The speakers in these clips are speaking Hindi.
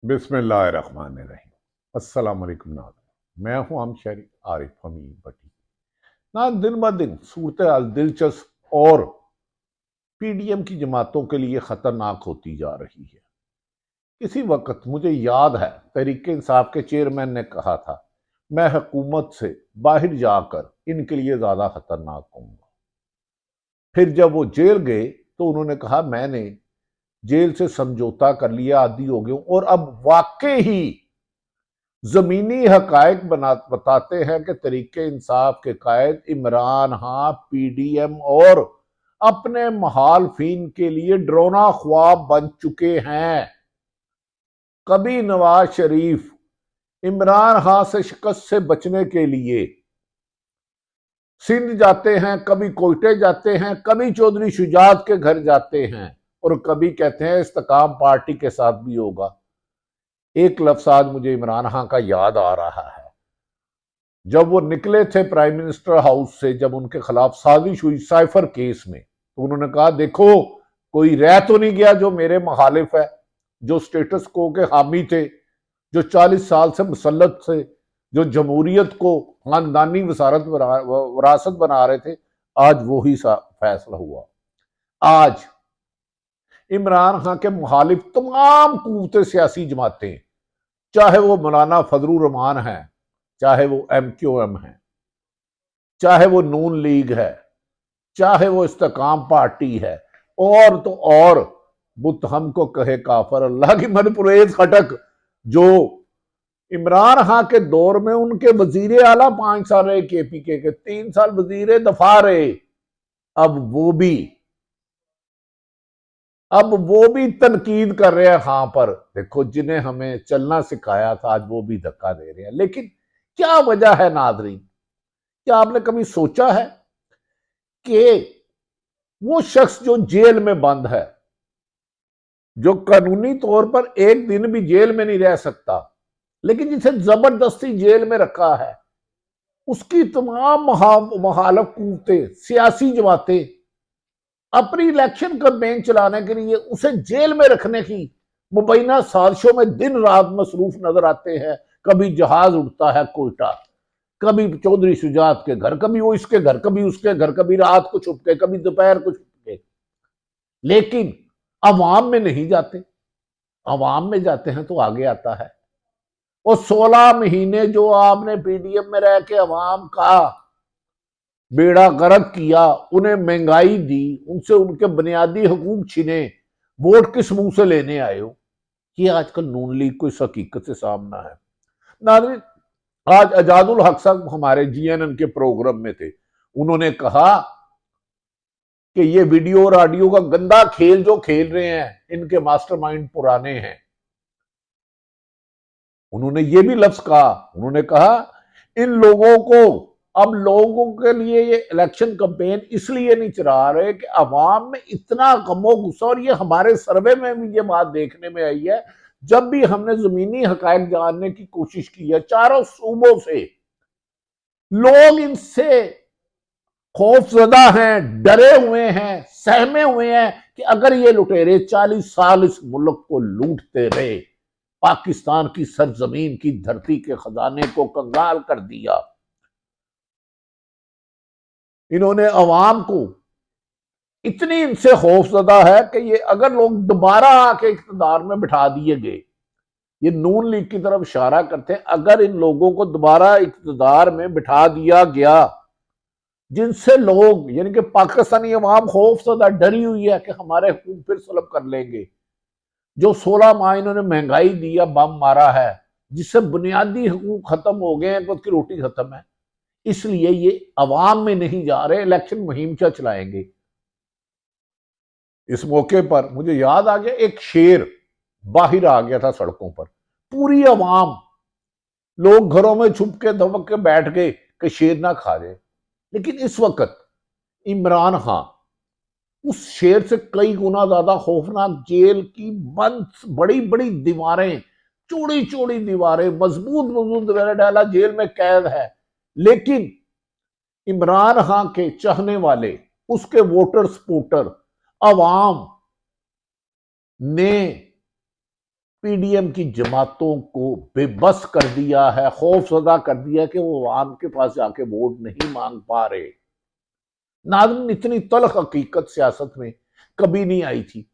बिस्मिल्लाहिर्रहमानिर्रहीम। अस्सलाम वालेकुम नाज़रीन, मैं हूं हम शहरी आरिफ हमीद भट्टी। ना दिन ब दिन सूरत हाल दिलचस्प और पीडीएम की जमातों के लिए खतरनाक होती जा रही है। किसी वक्त मुझे याद है तहरीक इंसाफ के चेयरमैन ने कहा था, मैं हुकूमत से बाहर जाकर इनके लिए ज्यादा खतरनाक होऊंगा। फिर जब वो जेल गए तो उन्होंने कहा, मैंने जेल से समझौता कर लिया, आदी हो गया और अब वाकई ही जमीनी हकायक बताते हैं कि तरीके इंसाफ के कायद इमरान खान पीडीएम और अपने मुखालफिन के लिए डरोना ख्वाब बन चुके हैं। कभी नवाज शरीफ इमरान खान से शिकस्त से बचने के लिए सिंध जाते हैं, कभी कोयटे जाते हैं, कभी चौधरी शुजात के घर जाते हैं और कभी कहते हैं इस्तेकाम पार्टी के साथ भी होगा। एक लफ्ज आज मुझे इमरान खान का याद आ रहा है। जब वो निकले थे प्राइम मिनिस्टर हाउस से, जब उनके खिलाफ साजिश हुई साइफर केस में, तो उन्होंने कहा, देखो कोई रह तो नहीं गया जो मेरे मुखालिफ है, जो स्टेटस को के हामी थे, जो 40 साल से मुसल्लत थे, जो जमहूरियत को खानदानी वरासत बना रहे थे, आज वो ही फैसला हुआ। आज इमरान खान के मुखालिफ तमाम कुव्वते सियासी जमातें, चाहे वो मौलाना फजलुर रहमान है, चाहे वो MQM है, चाहे वो नून लीग है, चाहे वो इस्तेकाम पार्टी है, और तो और बुत हमको कहे काफर अल्लाह की मनपुरेज खटक, जो इमरान खान के दौर में उनके वजीर आला 5 साल रहे, KPK के 3 साल वजीर दफा रहे, अब वो भी तनकीद कर रहे हैं खां पर। देखो, जिन्हें हमें चलना सिखाया था आज वो भी धक्का दे रहे हैं। लेकिन क्या वजह है नाजरीन? क्या आपने कभी सोचा है कि वो शख्स जो जेल में बंद है, जो कानूनी तौर पर एक दिन भी जेल में नहीं रह सकता, लेकिन जिसे जबरदस्ती जेल में रखा है, उसकी तमाम मुखालफ कुव्वतें सियासी जमातें अपनी इलेक्शन कैंपेन चलाने के लिए उसे जेल में रखने की मुबैना साजिशों में दिन रात मसरूफ नजर आते हैं। कभी जहाज उड़ता है कोयटा, कभी चौधरी शुजात के घर, कभी वो इसके घर, कभी उसके घर, कभी रात को छुप के, कभी दोपहर को छुप के, लेकिन अवाम में नहीं जाते। अवाम में जाते हैं तो आगे आता है। और 16 महीने जो आपने पीडीएम में रह के अवाम का बेड़ा गर्क किया, उन्हें महंगाई दी, उनसे उनके बुनियादी हकूक छीने, वोट किस मुंह से लेने आए हो? ये आजकल नून लीग को इस हकीकत से सामना है। नाज़रीन, आज आजादुल हक साहब हमारे GNN के प्रोग्राम में थे। उन्होंने कहा कि ये वीडियो और ऑडियो का गंदा खेल जो खेल रहे हैं, इनके मास्टरमाइंड पुराने हैं। उन्होंने ये भी लफ्ज कहा, उन्होंने कहा, इन लोगों को, अब लोगों के लिए ये इलेक्शन कैंपेन इसलिए नहीं चला रहे कि अवाम में इतना गमो गुस्सा, और ये हमारे सर्वे में भी ये बात देखने में आई है, जब भी हमने जमीनी हकायक जानने की कोशिश की है चारों सूबों से, लोग इनसे खौफजदा हैं, डरे हुए हैं, सहमे हुए हैं कि अगर ये लुटेरे 40 साल इस मुल्क को लूटते रहे, पाकिस्तान की सरजमीन की धरती के खजाने को कंगाल कर दिया, इन्होंने अवाम को इतनी इनसे खौफजदा है कि ये अगर लोग दोबारा आके इख्तिदार में बिठा दिए गए, ये नून लीग की तरफ इशारा करते हैं, अगर इन लोगों को दोबारा इख्तिदार में बिठा दिया गया, जिनसे लोग यानी कि पाकिस्तानी अवाम खौफजदा डरी हुई है कि हमारे हुकूक फिर सलब कर लेंगे, जो 16 माह इन्होंने महंगाई दिया, बम मारा है, जिससे बुनियादी हकूक खत्म हो गए हैं, खुद की रोटी खत्म है, इसलिए ये अवाम में नहीं जा रहे, इलेक्शन मुहिम क्या चलाएंगे। इस मौके पर मुझे याद आ गया, एक शेर बाहर आ गया था सड़कों पर, पूरी अवाम, लोग घरों में छुप के दबक के बैठ गए कि शेर ना खा जाए। लेकिन इस वक्त इमरान खान उस शेर से कई गुना ज्यादा खौफनाक, जेल की बंद बड़ी बड़ी दीवारें, चौड़ी चौड़ी दीवारें, मजबूत मजबूत दीवारें डाला, जेल में कैद है। लेकिन इमरान खान के चाहने वाले, उसके वोटर, सपोर्टर, अवाम ने पीडीएम की जमातों को बेबस कर दिया है, खौफजदा कर दिया कि वो आवाम के पास जाके वोट नहीं मांग पा रहे। नाज़रीन, इतनी तल्ख हकीकत सियासत में कभी नहीं आई थी।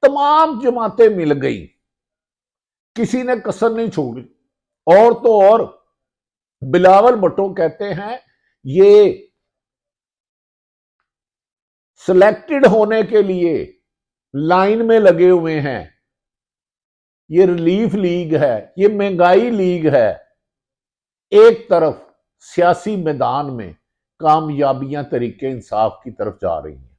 तमाम जमातें मिल गई, किसी ने कसर नहीं छोड़ी। और तो और बिलावल भुट्टो कहते हैं ये सिलेक्टेड होने के लिए लाइन में लगे हुए हैं, ये रिलीफ लीग है, ये महंगाई लीग है। एक तरफ सियासी मैदान में कामयाबियां तरीके इंसाफ की तरफ जा रही हैं,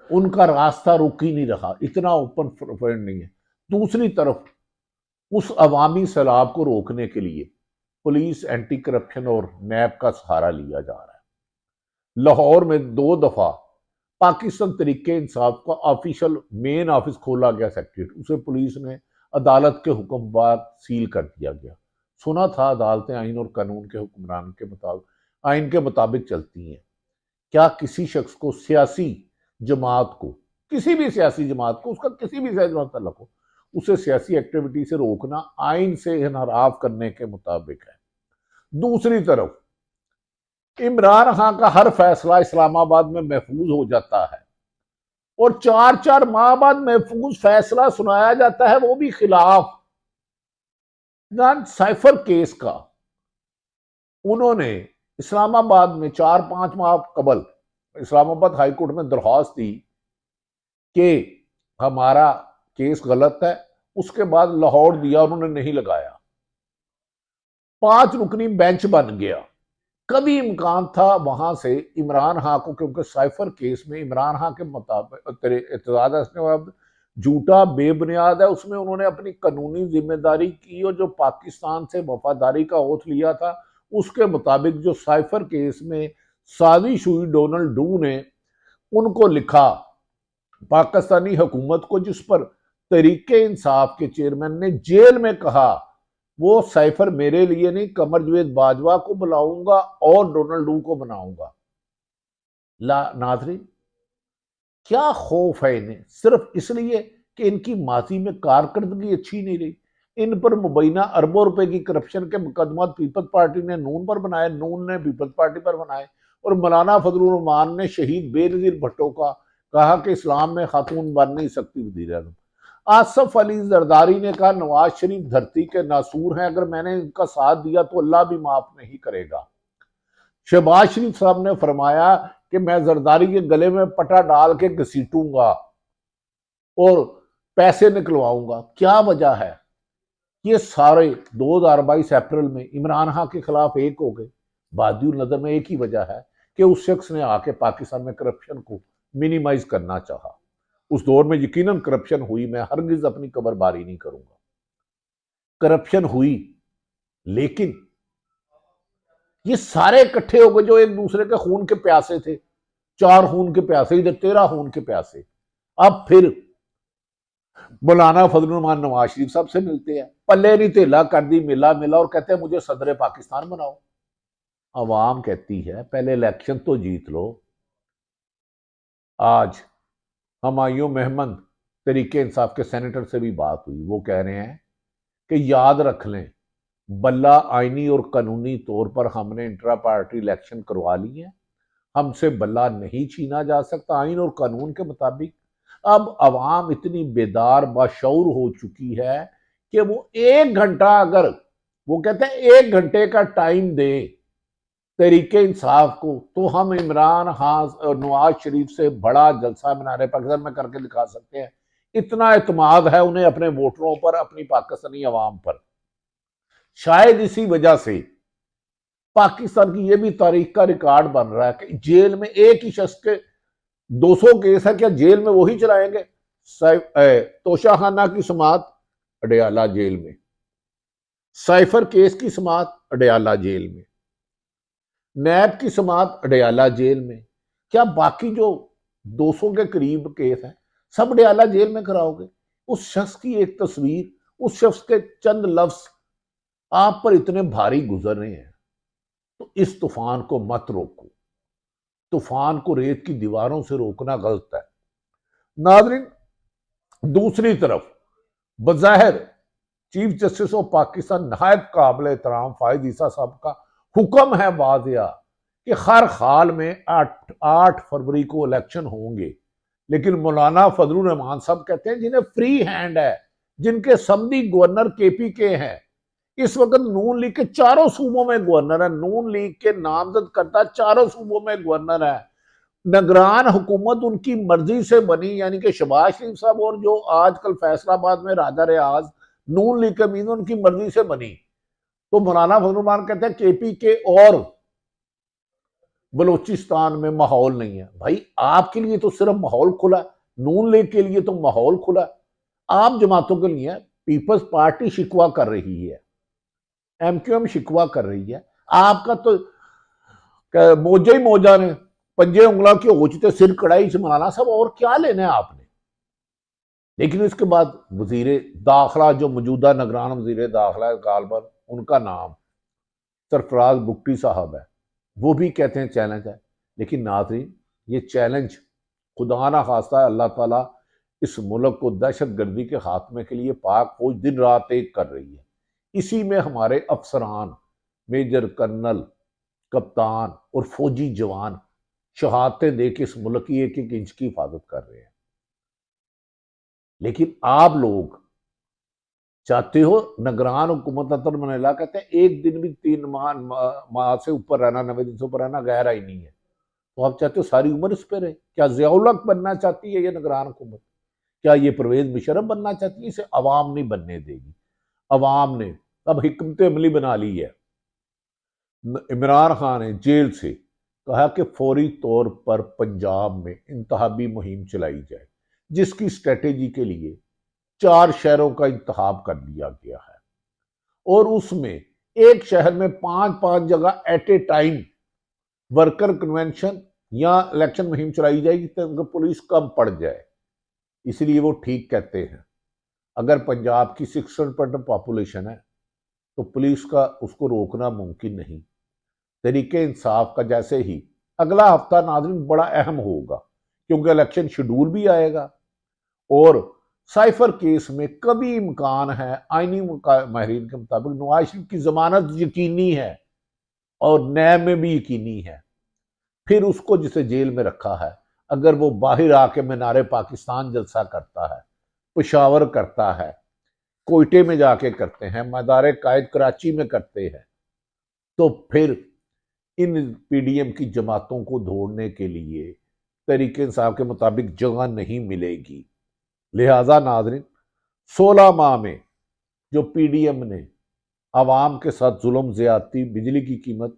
उनका रास्ता रुक ही नहीं रहा, इतना ओपन फ्रंट नहीं है। दूसरी तरफ उस अवामी सैलाब को रोकने के लिए पुलिस, एंटी करप्शन और नैब का सहारा लिया जा रहा है। लाहौर में 2 दफा पाकिस्तान तरीके इंसाफ का ऑफिशियल मेन ऑफिस खोला गया सेक्रेटरीट, उसे पुलिस ने अदालत के हुक्म बाद सील कर दिया गया। सुना था अदालतें आइन और कानून के हुक्मरान के मुताबिक, आइन के मुताबिक चलती हैं। क्या किसी शख्स को, सियासी जमात को, किसी भी सियासी जमात को, उसका किसी भी सियासी जमात तल्लुक हो, उसे सियासी एक्टिविटी से रोकना आइन से इनहराफ करने के मुताबिक है। दूसरी तरफ इमरान खान का हर फैसला इस्लामाबाद में महफूज हो जाता है और 4-4 माह बाद महफूज फैसला सुनाया जाता है, वो भी खिलाफ। साइफर केस का उन्होंने इस्लामाबाद में 4-5 माह कबल इस्लामाबाद हाईकोर्ट में दरख्वास्त दी कि हमारा केस गलत है, उसके बाद लाहौर दिया, उन्होंने नहीं लगाया। 5 रुकनी बेंच बन गया। कभी इम्कान था वहां से इमरान खान को, क्योंकि साइफर केस में इमरान खान के मुताबिक झूठा बेबुनियाद है, उसमें उन्होंने अपनी कानूनी जिम्मेदारी की और जो पाकिस्तान से वफादारी का ओथ लिया था उसके मुताबिक जो साइफर केस में साजिश हुई, डोनाल्ड डू ने उनको लिखा पाकिस्तानी हुकूमत को, जिस पर तरीके इंसाफ के चेयरमैन ने जेल में कहा वो साइफर मेरे लिए नहीं, कमर जवेद बाजवा को बुलाऊंगा और डोनाल्ड डू को बनाऊंगा। नाज़रीन, क्या खौफ है इन्हें, सिर्फ इसलिए कि इनकी माजी में कारकर्दगी अच्छी नहीं रही। इन पर मुबैना अरबों रुपए की करप्शन के मुकदमा पीपल्स पार्टी ने नून पर बनाए, नून ने पीपल्स पार्टी पर बनाए, और मौलाना फजलुर रहमान ने शहीद बेनजीर भुट्टो का कहा कि इस्लाम में खातून बन नहीं सकती वज़ीर आज़म। आसफ अली जरदारी ने कहा नवाज शरीफ धरती के नासूर हैं, अगर मैंने इनका साथ दिया तो अल्लाह भी माफ नहीं करेगा। शहबाज शरीफ साहब ने फरमाया कि मैं जरदारी के गले में पटा डाल के घसीटूंगा और पैसे निकलवाऊंगा। क्या वजह है? ये सारे 2022 अप्रैल में इमरान खान के खिलाफ एक हो गए। बादियुल नजर में एक ही वजह है कि उस शख्स ने आके पाकिस्तान में करप्शन को मिनिमाइज करना चाहा। उस दौर में यकीनन करप्शन हुई, मैं हरगिज अपनी कबर बारी नहीं करूंगा, करप्शन हुई, लेकिन ये सारे इकट्ठे हो गए जो एक दूसरे के खून के प्यासे थे। 4 खून के प्यासे, इधर 13 खून के प्यासे। अब फिर मौलाना फजलुर रहमान नवाज शरीफ साहब से मिलते हैं, पल्ले नहीं तेला कर दी, मिला मिला, और कहते हैं मुझे सदर पाकिस्तान बनाओ। अवाम कहती है पहले इलेक्शन तो जीत लो। आज हमायूं महमद तरीके इंसाफ के सेनेटर से भी बात हुई, वो कह रहे हैं कि याद रख लें बल्ला आईनी और कानूनी तौर पर हमने इंट्रा पार्टी इलेक्शन करवा ली है, हमसे बल्ला नहीं छीना जा सकता आइन और कानून के मुताबिक। अब अवाम इतनी बेदार बाशऊर हो चुकी है कि वो 1 घंटा, अगर वो कहते हैं 1 घंटे का टाइम दे तरीके इंसाफ को, तो हम इमरान खान और नवाज शरीफ से बड़ा जलसा मीनार पाकिस्तान में करके दिखा सकते हैं। इतना एतमाद है उन्हें अपने वोटरों पर, अपनी पाकिस्तानी अवाम पर। शायद इसी वजह से पाकिस्तान की यह भी तारीख का रिकॉर्ड बन रहा है कि जेल में एक ही शख्स के 200 केस है, क्या जेल में वही चलाएंगे? तोशाखाना की समात अडयाला जेल में, साइफर केस की समात अडयाला जेल में, नैब की समात अडयाला जेल में, क्या बाकी जो 200 के करीब केस हैं सब अडयाला जेल में कराओगे? उस शख्स की एक तस्वीर, उस शख्स के चंद लफ्ज आप पर इतने भारी गुजर रहे हैं, तो इस तूफान को मत रोको। तूफान को रेत की दीवारों से रोकना गलत है। नाज़रीन, दूसरी तरफ बज़ाहिर चीफ जस्टिस ऑफ पाकिस्तान नहायत काबिल एहतराम फाहिद ईसा साहब का हुक्म है वादिया कि हर हाल में 8 फरवरी को इलेक्शन होंगे, लेकिन मौलाना फजलुर रहमान साहब कहते हैं जिन्हें फ्री हैंड है, जिनके समधी गवर्नर केपी के हैं, इस वक्त नून लीग के चारों सूबों में गवर्नर है, नून लीग के नामजद करता चारों सूबों में गवर्नर है, निगरान हुकूमत उनकी मर्जी से बनी, यानी कि शहबाज शरीफ साहब और जो आजकल फैसलाबाद में राजा रियाज नून लीग के मीन उनकी मर्जी से बनी। तो मौलाना फजलुर रहमान कहते हैं केपी के और बलूचिस्तान में माहौल नहीं है। भाई आपके लिए तो सिर्फ माहौल खुला, नून लीग के लिए तो माहौल खुला, आप जमातों के लिए पीपल्स पार्टी शिकवा कर रही है, एमक्यूएम शिकवा कर रही है। आपका तो मोजा ही मोजा ने पंजे उंगला के होचते सिर कड़ाई से मौलाना साहब, और क्या लेना है आपने। लेकिन इसके बाद वजीर दाखिला जो मौजूदा निगरान वजीर दाखिला गालबन, उनका नाम सरफराज बुगटी साहब है, वो भी कहते हैं चैलेंज है। लेकिन नाज़रीन, ये चैलेंज खुदा ना खास्ता अल्लाह ताला इस मुल्क को दहशत गर्दी के खात्मे के लिए पाक फौज दिन रात एक कर रही है। इसी में हमारे अफसरान, मेजर कर्नल, कप्तान और फौजी जवान शहादतें दे के इस मुल्क की एक एक इंच की हिफाजत कर रहे हैं। लेकिन आप लोग चाहते हो निगरान हुकूमत अतर मनीला कहते हैं एक दिन भी 3 माह से ऊपर रहना, 90 दिन से ऊपर रहना गैर आईनी है। तो आप चाहते हो सारी उम्र इस पर रहे? क्या ज़ियाउल हक बनना चाहती है ये निगरान हुकूमत? क्या ये परवेज मुशर्रफ बनना चाहती है? इसे अवाम नहीं बनने देगी। अवाम ने अब हिकमत अमली बना ली है। इमरान खान ने जेल से कहा कि फौरी तौर पर पंजाब में इंतहाबी मुहिम चलाई जाए, जिसकी स्ट्रेटेजी के लिए 4 शहरों का इंतखाब कर लिया गया है और उसमें एक शहर में 5-5 जगह at a time worker convention या इलेक्शन मुहिम चलाई जाएगी ताकि पुलिस कम पड़ जाए। इसलिए वो ठीक कहते हैं, अगर पंजाब की 600% पॉपुलेशन है तो पुलिस का उसको रोकना मुमकिन नहीं। तरीके इंसाफ का जैसे ही अगला हफ्ता नाज़रीन बड़ा अहम होगा, क्योंकि इलेक्शन शेड्यूल भी आएगा और साइफर केस में कभी इम्कान है, आईनी माहिरीन के मुताबिक नवाज शरीफ की जमानत यकीनी है और नैब में भी यकीनी है। फिर उसको जिसे जेल में रखा है, अगर वो बाहर आके मीनारे पाकिस्तान जलसा करता है, पेशावर करता है, कोयटे में जाके करते हैं, मदार कायद कराची में करते हैं, तो फिर इन पीडीएम की जमातों को दौड़ने के लिए तरीके इंसाफ के मुताबिक जगह नहीं मिलेगी। लिहाजा नाज़रीन, 16 माह में जो पीडीएम ने आवाम के साथ जुल्म ज्यादती, बिजली की कीमत,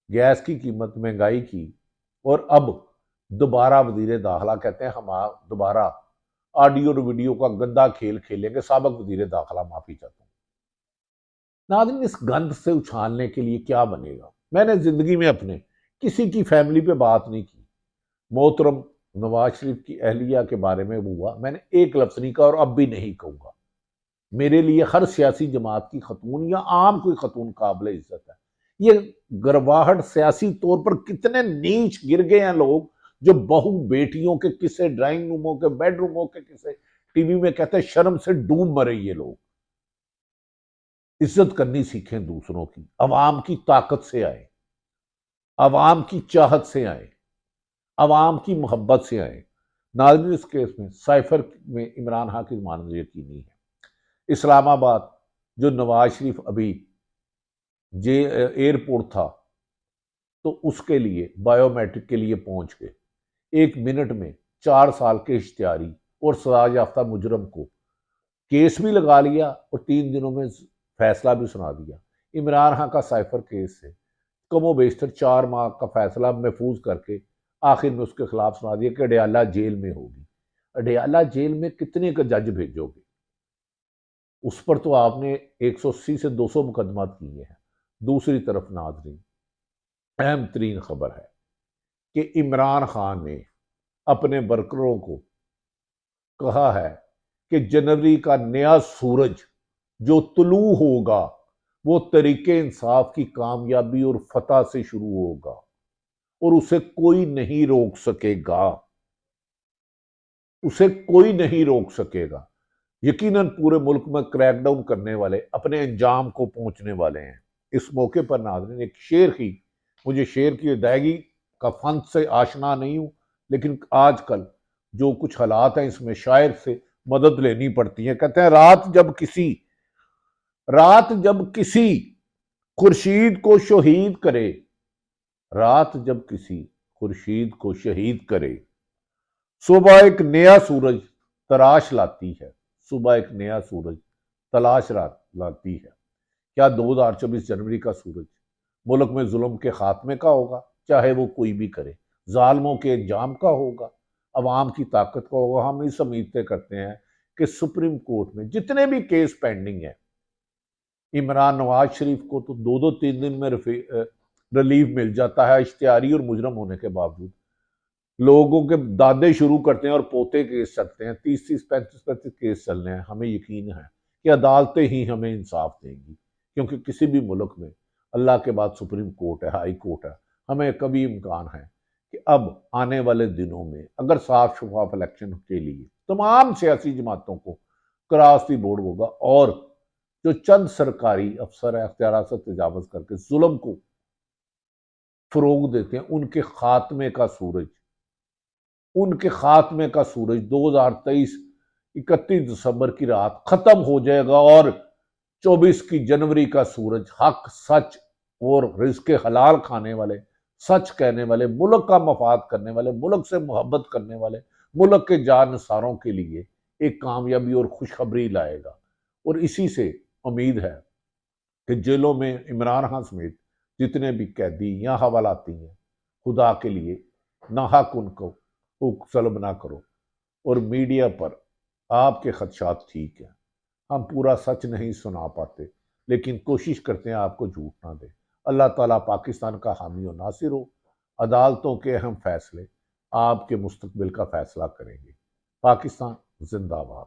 गैस की कीमत, महंगाई की, और अब दोबारा वजीर दाखिला कहते हैं हम दोबारा ऑडियो और वीडियो का गंदा खेल खेलेंगे, साबिक वजीर दाखिला माफी चाहता हूं। नाज़रीन, इस गंद से उछालने के लिए क्या बनेगा? मैंने जिंदगी में अपने किसी की फैमिली पे बात नहीं की। मोहतरम नवाज शरीफ की अहलिया के बारे में हुआ, मैंने एक लफ्ज नहीं कहा और अब भी नहीं कहूंगा। मेरे लिए हर सियासी जमात की खतून या आम कोई खतून काबिल इज्जत है। ये गरवाहट सियासी तौर पर कितने नीच गिर गए हैं लोग, जो बहू बेटियों के किस्से, ड्राइंग रूमों के, बेडरूमों के किस्से टीवी में कहते हैं, शर्म से डूब मरे ये लोग। इज्जत करनी सीखें दूसरों की, अवाम की ताकत से आए, अवाम की चाहत से आए, अवाम की मोहब्बत से आए। नाज़रीन, इस केस में साइफर में इमरान खान की जमानत यकीनी है। इस्लामाबाद जो नवाज शरीफ अभी जे एयरपोर्ट था, तो उसके लिए बायोमेट्रिक के लिए पहुंच गए। 1 मिनट में 4 साल के इश्तिहारी और सजा याफ्ता मुजरम को केस भी लगा लिया और 3 दिनों में फैसला भी सुना दिया। इमरान खान का साइफर केस से कमो बेशतर 4 माह का फैसला महफूज करके आखिर में उसके खिलाफ सुना दिया कि अडयाला जेल में होगी। अडयाला जेल में कितने का जज भेजोगे? उस पर तो आपने 180 से 200 मुकदमात किए हैं। दूसरी तरफ नाज़रीन, अहम तरीन खबर है कि इमरान खान ने अपने वर्करों को कहा है कि जनवरी का नया सूरज जो तुलू होगा वो तरीके इंसाफ की कामयाबी और फतह से शुरू होगा और उसे कोई नहीं रोक सकेगा, उसे कोई नहीं रोक सकेगा। यकीनन पूरे मुल्क में क्रैकडाउन करने वाले अपने अंजाम को पहुंचने वाले हैं। इस मौके पर नाज़रीन एक शेर की, मुझे शेर की अदायगी का फन से आशना नहीं हूं, लेकिन आजकल जो कुछ हालात हैं इसमें शायर से मदद लेनी पड़ती है। कहते हैं रात जब किसी खुर्शीद को शहीद करे, रात जब किसी खुर्शीद को शहीद करे, सुबह एक नया सूरज तराश लाती है, सुबह एक नया सूरज लाती है। क्या 2024 जनवरी का सूरज मुल्क में जुल्म के खात्मे का होगा, चाहे वो कोई भी करे, जालमों के अंजाम का होगा, अवाम की ताकत का होगा। हम इस उम्मीद से करते हैं कि सुप्रीम कोर्ट में जितने भी केस पेंडिंग है, इमरान नवाज शरीफ को तो 2-2 3 दिन में रिलीफ मिल जाता है इश्तिहारी और मुजरम होने के बावजूद। लोगों के दादे शुरू करते हैं और पोते केस चलते हैं, 30-35 केस चल रहे हैं। हमें यकीन है कि अदालतें ही हमें इंसाफ देंगी, क्योंकि किसी भी मुल्क में अल्लाह के बाद सुप्रीम कोर्ट है, हाई कोर्ट है। हमें कभी इम्कान है कि अब आने वाले दिनों में अगर साफ शफाफ इलेक्शन के लिए तमाम सियासी जमातों को क्रॉस द बोर्ड होगा और जो चंद सरकारी अफसर है अख्तियार से तजावज करके जुल्म को फरोग देते हैं, उनके खात्मे का सूरज 2023 31 दिसंबर की रात खत्म हो जाएगा और 24 की जनवरी का सूरज हक, सच और रिज़्क़ हलाल खाने वाले, सच कहने वाले, मुल्क का मफाद करने वाले, मुल्क से मोहब्बत करने वाले, मुल्क के जानसारों के लिए एक कामयाबी और खुशखबरी लाएगा। और इसी से उम्मीद है कि जेलों में इमरान खान समेत जितने भी कैदी या हवालाती हैं, खुदा के लिए नाहक उनको सलब ना करो। और मीडिया पर आपके खदशात ठीक है, हम पूरा सच नहीं सुना पाते, लेकिन कोशिश करते हैं आपको झूठ ना दे। अल्लाह ताला पाकिस्तान का हामी और नासिर हो। अदालतों के अहम फैसले आपके मुस्तकबिल का फैसला करेंगे। पाकिस्तान जिंदाबाद।